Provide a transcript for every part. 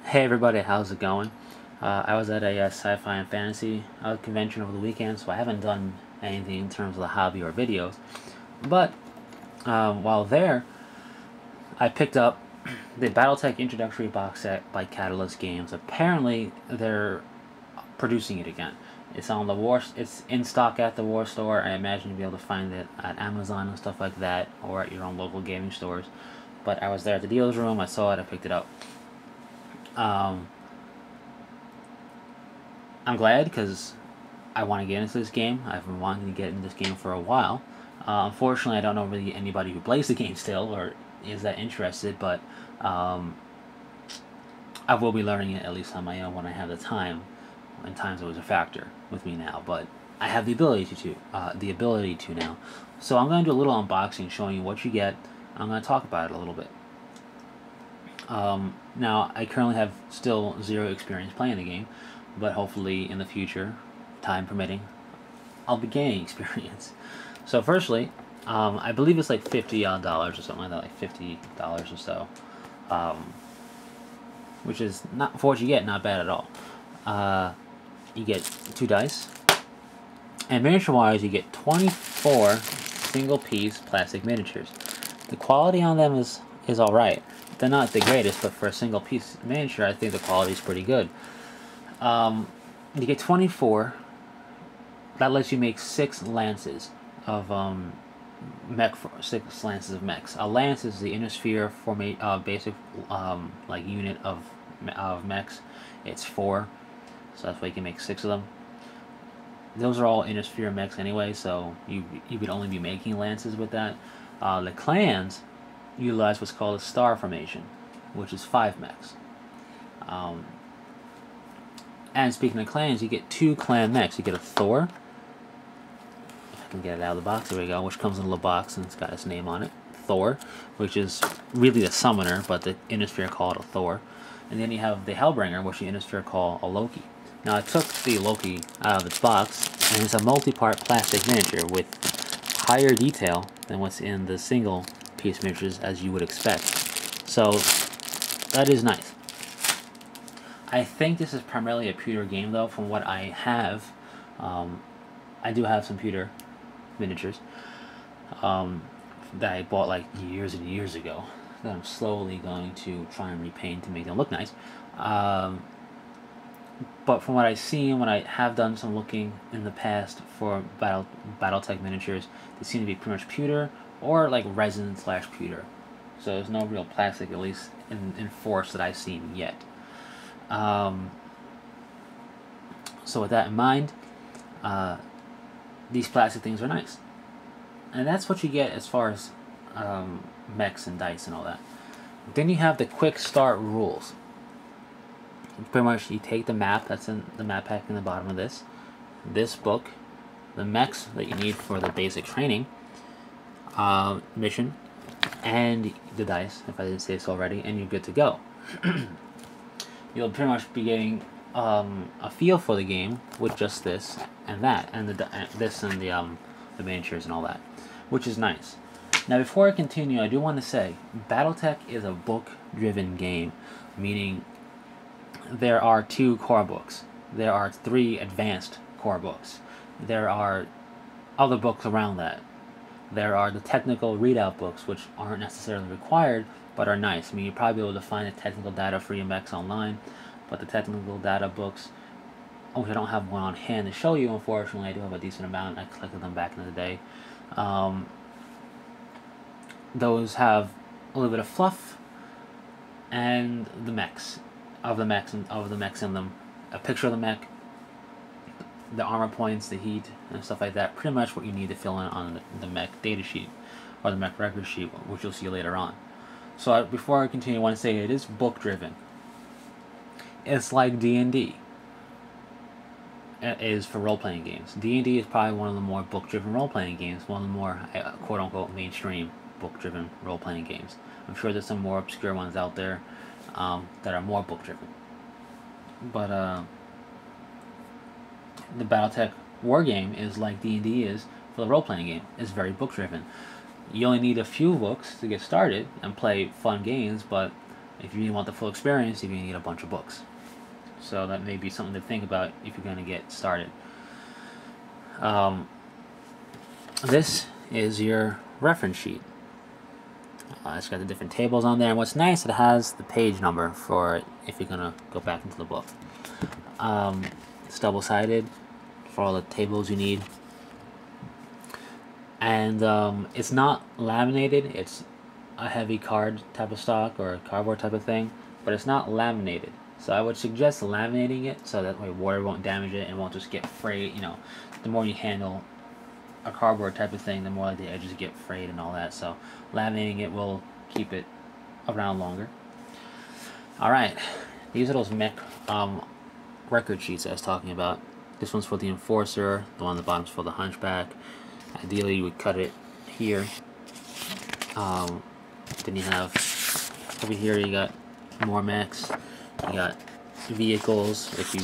Hey everybody, how's it going? I was at a sci-fi and fantasy convention over the weekend, so I haven't done anything in terms of the hobby or videos. But while there, I picked up the Battletech introductory box set by Catalyst Games. Apparently, they're producing it again. It's on the war. It's in stock at the War Store. I imagine you'll be able to find it at Amazon and stuff like that, or at your own local gaming stores. But I was there at the dealer's room. I saw it. I picked it up. I'm glad because I want to get into this game. I've been wanting to get into this game for a while. Unfortunately, I don't know really anybody who plays the game still or is that interested, but I will be learning it at least on my own when I have the time. And time's always a factor with me now, but I have the ability to now. So I'm going to do a little unboxing showing you what you get. I'm going to talk about it a little bit. Now, I currently have still zero experience playing the game, but hopefully in the future, time permitting, I'll be gaining experience. So firstly, I believe it's like $50 or something like that, like $50 or so, which is, not for what you get, not bad at all. You get 2 dice, and miniature-wise, you get 24 single-piece plastic miniatures. The quality on them is alright. They're not the greatest, but for a single-piece miniature, I think the quality is pretty good. You get 24. That lets you make 6 lances of six lances of mechs. A lance is the inner sphere basic like unit of mechs. It's 4, so that's why you can make 6 of them. Those are all inner sphere mechs anyway, so you would only be making lances with that. The clans utilize what's called a star formation, which is 5 mechs. And speaking of clans, you get 2 clan mechs. You get a Thor. If I can get it out of the box, there we go, which comes in a little box and it's got its name on it. Thor, which is really the summoner, but the Innisphere call it a Thor. And then you have the Hellbringer, which the Innisphere call a Loki. Now I took the Loki out of its box, and it's a multi-part plastic miniature with higher detail than what's in the single piece miniatures, as you would expect. So that is nice. I think this is primarily a pewter game, though, from what I have. I do have some pewter miniatures that I bought like years and years ago that I'm slowly going to try and repaint to make them look nice. But from what I've seen, when I have done some looking in the past for Battletech miniatures, they seem to be pretty much pewter or like resin/pewter. So there's no real plastic, at least in force, that I've seen yet. So with that in mind, these plastic things are nice. And that's what you get as far as mechs and dice and all that. Then you have the quick start rules. Pretty much you take the map that's in the map pack in the bottom of this book, the mechs that you need for the basic training mission, and the dice, if I didn't say so already, and you're good to go. You'll pretty much be getting a feel for the game with just this and that, and the miniatures and all that, which is nice. Now, before I continue, I do want to say Battletech is a book-driven game, meaning there are 2 core books. There are 3 advanced core books. There are other books around that. There are the technical readout books, which aren't necessarily required, but are nice. I mean, you'll probably be able to find the technical data for your mechs online, but the technical data books, I don't have one on hand to show you, unfortunately. I do have a decent amount. I collected them back in the day. Those have a little bit of fluff and the mechs, of the mechs in them. A picture of the mech, the armor points, the heat, and stuff like that. Pretty much what you need to fill in on the mech data sheet, or the mech record sheet, which you'll see later on. So before I continue, I want to say it is book-driven. It's like D&D is for role-playing games. D&D is probably one of the more book-driven role-playing games, one of the more quote-unquote mainstream book-driven role-playing games. I'm sure there's some more obscure ones out there that are more book-driven. But the Battletech war game is like D&D is for the role-playing game. It's very book-driven. You only need a few books to get started and play fun games, but If you want the full experience, you're going to need a bunch of books. So that may be something to think about if you're going to get started. This is your reference sheet. It's got the different tables on there, and what's nice, it has the page number for if you're going to go back into the book. It's double-sided for all the tables you need. And it's not laminated. It's a heavy card type of stock or a cardboard type of thing, but it's not laminated. So I would suggest laminating it so that way water won't damage it and won't just get frayed. You know, the more you handle a cardboard type of thing, the more like the edges get frayed and all that. So laminating it will keep it around longer. Alright, these are those mech record sheets I was talking about. This one's for the Enforcer, the one on the bottom is for the Hunchback. Ideally you would cut it here. Then you have over here you got more mechs, you got vehicles if you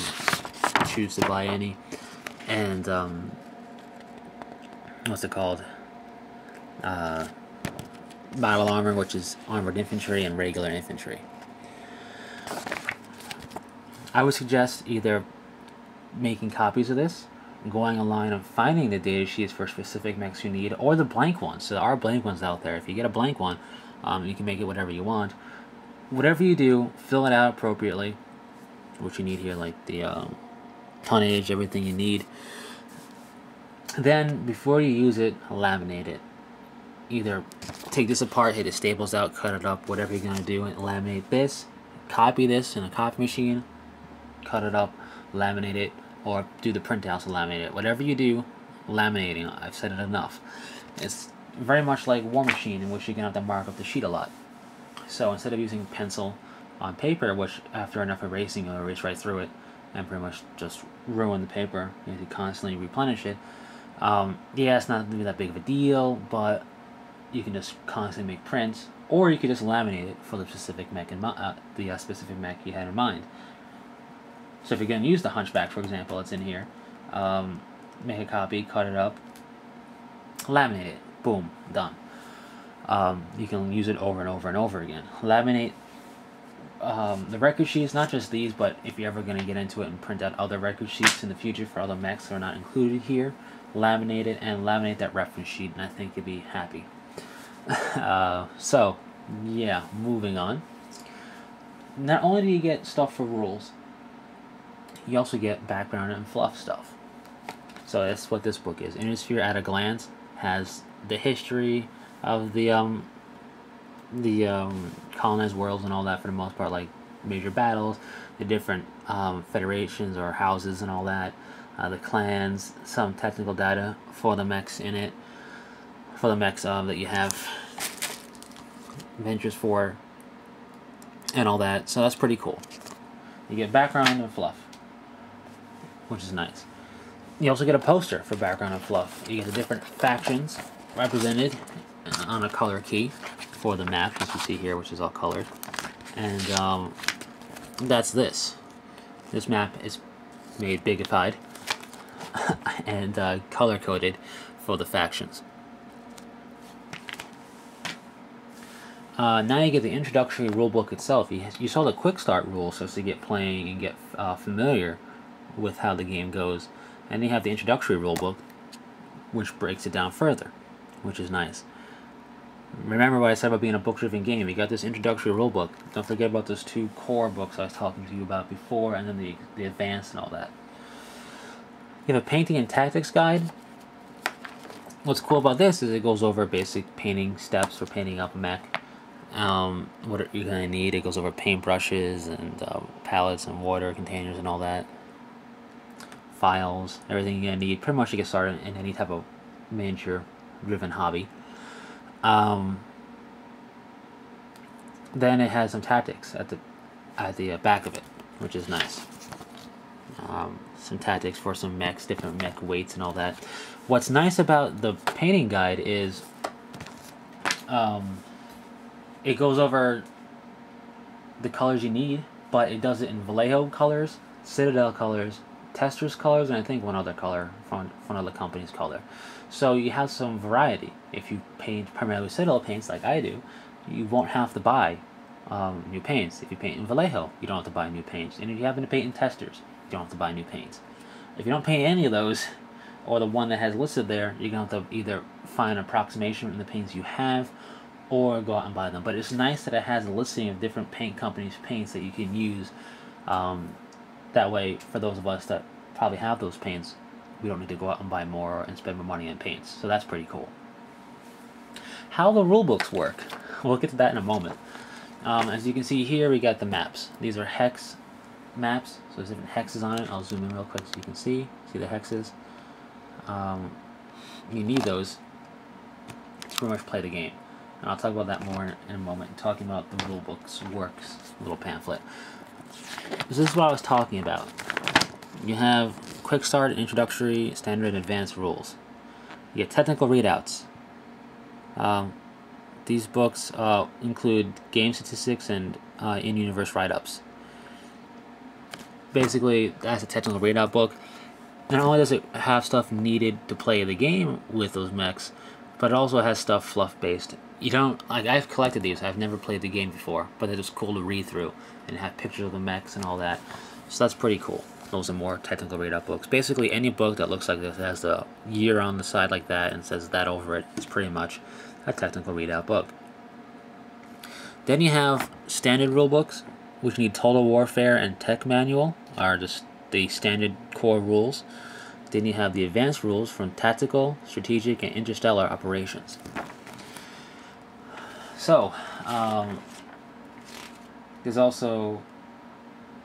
choose to buy any, and what's it called? Battle armor, which is armored infantry and regular infantry. I would suggest either making copies of this, going online and finding the data sheets for specific mechs you need, or the blank ones. So there are blank ones out there. If you get a blank one, you can make it whatever you want. Whatever you do, fill it out appropriately, what you need here, like the tonnage, everything you need. Then, before you use it, laminate it. Either take this apart, hit the staples out, cut it up, whatever you're going to do, and laminate this. Copy this in a copy machine, cut it up, laminate it, or do the printouts and laminate it. Whatever you do, laminating, I've said it enough. It's very much like War Machine, in which you're going to have to mark up the sheet a lot. So instead of using pencil on paper, which after enough erasing you'll erase right through it and pretty much just ruin the paper, you have to constantly replenish it. Yeah, it's not going to be that big of a deal, but you can just constantly make prints, or you could just laminate it for the specific mech specific mech you had in mind. So if you're going to use the Hunchback, for example, it's in here. Make a copy, cut it up, laminate it, boom, done. You can use it over and over and over again. Laminate the record sheets, not just these, but if you're ever going to get into it and print out other record sheets in the future for other mechs that are not included here, laminate it and laminate that reference sheet, and I think you'll be happy. So, yeah, moving on. Not only do you get stuff for rules, you also get background and fluff stuff. So that's what this book is. Innisphere at a Glance has the history of the colonized worlds and all that for the most part, like major battles, the different federations or houses and all that, the clans, some technical data for the mechs in it, for the mechs that you have ventures for, and all that. So that's pretty cool. You get background and fluff, which is nice. You also get a poster for background and fluff. You get the different factions represented on a color key for the map, as you see here, which is all colored. And that's this. This map is made bigified and color-coded for the factions. Now you get the introductory rulebook itself. You saw the quick start rules, so to get playing and get familiar with how the game goes. And you have the introductory rulebook, which breaks it down further, which is nice. Remember what I said about being a book-driven game. You got this introductory rulebook. Don't forget about those two core books I was talking to you about before, and then the advanced and all that. You have a painting and tactics guide. What's cool about this is it goes over basic painting steps for painting up a mech. What you're going to need. It goes over paintbrushes and palettes and water containers and all that. Files, everything you're going to need pretty much to get started in any type of miniature-driven hobby. Then it has some tactics at the back of it, which is nice. Some tactics for some mechs, different mech weights and all that. What's nice about the painting guide is it goes over the colors you need, but it does it in Vallejo colors, Citadel colors, Tester's colors, and I think one other color from another company's color. So you have some variety. If you paint primarily Citadel paints like I do, you won't have to buy new paints. If you paint in Vallejo, you don't have to buy new paints. And if you happen to paint in Testers, you don't have to buy new paints. If you don't paint any of those, or the one that has listed there, you're going to have to either find an approximation in the paints you have, or go out and buy them. But it's nice that it has a listing of different paint companies' paints that you can use. That way, for those of us that probably have those paints, we don't need to go out and buy more and spend more money on paints. So that's pretty cool. How the rule books work. We'll get to that in a moment. As you can see here, we got the maps. These are hex maps, so there's different hexes on it. I'll zoom in real quick so you can see the hexes. You need those to pretty much play the game. And I'll talk about that more in a moment, talking about the rule books works little pamphlet. So this is what I was talking about. You have quick start, introductory, standard, and advanced rules. You get technical readouts. These books include game statistics and in-universe write-ups. Basically, that's a technical readout book. Not only does it have stuff needed to play the game with those mechs, but it also has stuff fluff-based. You don't, like, I've collected these. I've never played the game before, but they're just cool to read through and have pictures of the mechs and all that. So that's pretty cool. Those are more technical readout books. Basically, any book that looks like this, has the year on the side like that and says that over it, is pretty much a technical readout book. Then you have standard rule books, which need Total Warfare and Tech Manual, are just the standard core rules. Then you have the advanced rules from tactical, strategic, and interstellar operations. So, there's also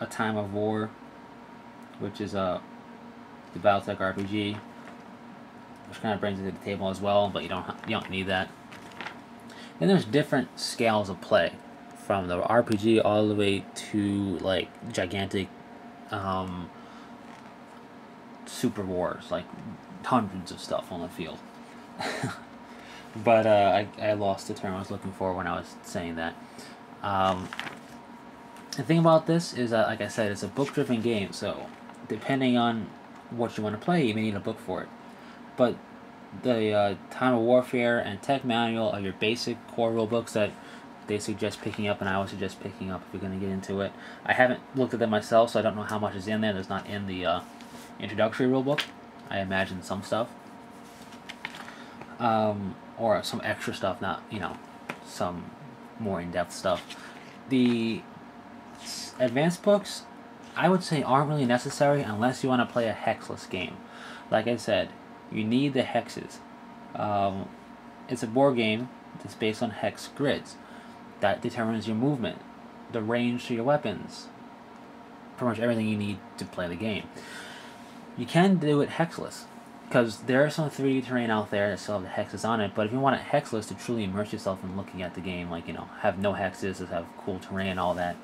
a Time of War, which is the Battletech RPG, which kind of brings it to the table as well, but you don't need that. Then there's different scales of play, from the RPG all the way to like gigantic super wars, like hundreds of stuff on the field. But I lost the term I was looking for when I was saying that. The thing about this is that, like I said, it's a book-driven game, so depending on what you want to play, you may need a book for it. But the Time of Warfare and Tech Manual are your basic core rule books that they suggest picking up, and I would suggest picking up if you're going to get into it. I haven't looked at them myself, so I don't know how much is in there. There's not in the introductory rule book. I imagine some stuff. Or some extra stuff, not, some more in-depth stuff. The advanced books, I would say, aren't really necessary unless you want to play a hexless game. Like I said, you need the hexes. It's a board game that's based on hex grids. That determines your movement, the range to your weapons, pretty much everything you need to play the game. You can do it hexless, because there are some 3D terrain out there that still have the hexes on it, but if you want it hexless to truly immerse yourself in looking at the game, like, have no hexes, just have cool terrain and all that,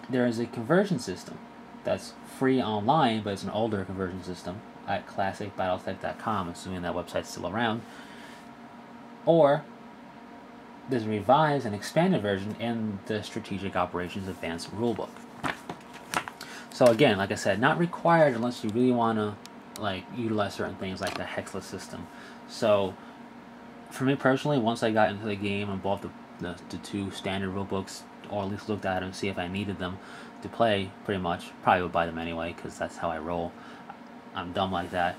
there is a conversion system that's free online, but it's an older conversion system at classicbattletech.com, assuming that website's still around. Or there's a revised and expanded version in the Strategic Operations Advanced Rulebook. So again, like I said, not required unless you really want to utilize certain things like the hexless system. So for me personally, once I got into the game and bought the two standard rulebooks, or at least looked at them to see if I needed them to play, pretty much, probably would buy them anyway, because that's how I roll. I'm dumb like that.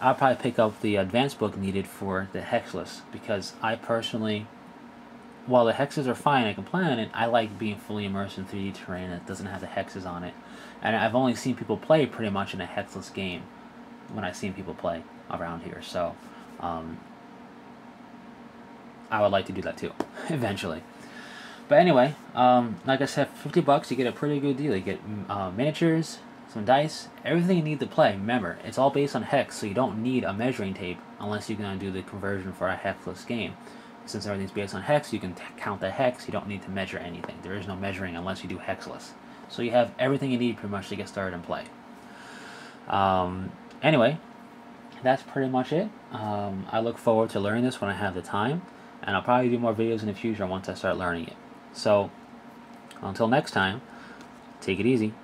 I'll probably pick up the advanced book needed for the hexless, because I personally, while the hexes are fine, I can play on it, I like being fully immersed in 3D terrain that doesn't have the hexes on it. And I've only seen people play pretty much in a hexless game when I've seen people play around here, so I would like to do that too, eventually. But anyway, like I said, $50, you get a pretty good deal. You get miniatures, some dice, everything you need to play. Remember, it's all based on hex, so you don't need a measuring tape unless you're going to do the conversion for a hexless game. Since everything's based on hex, you can count the hex. You don't need to measure anything. There is no measuring unless you do hexless. So you have everything you need pretty much to get started and play. Anyway, that's pretty much it. I look forward to learning this when I have the time, and I'll probably do more videos in the future once I start learning it. So, until next time, take it easy.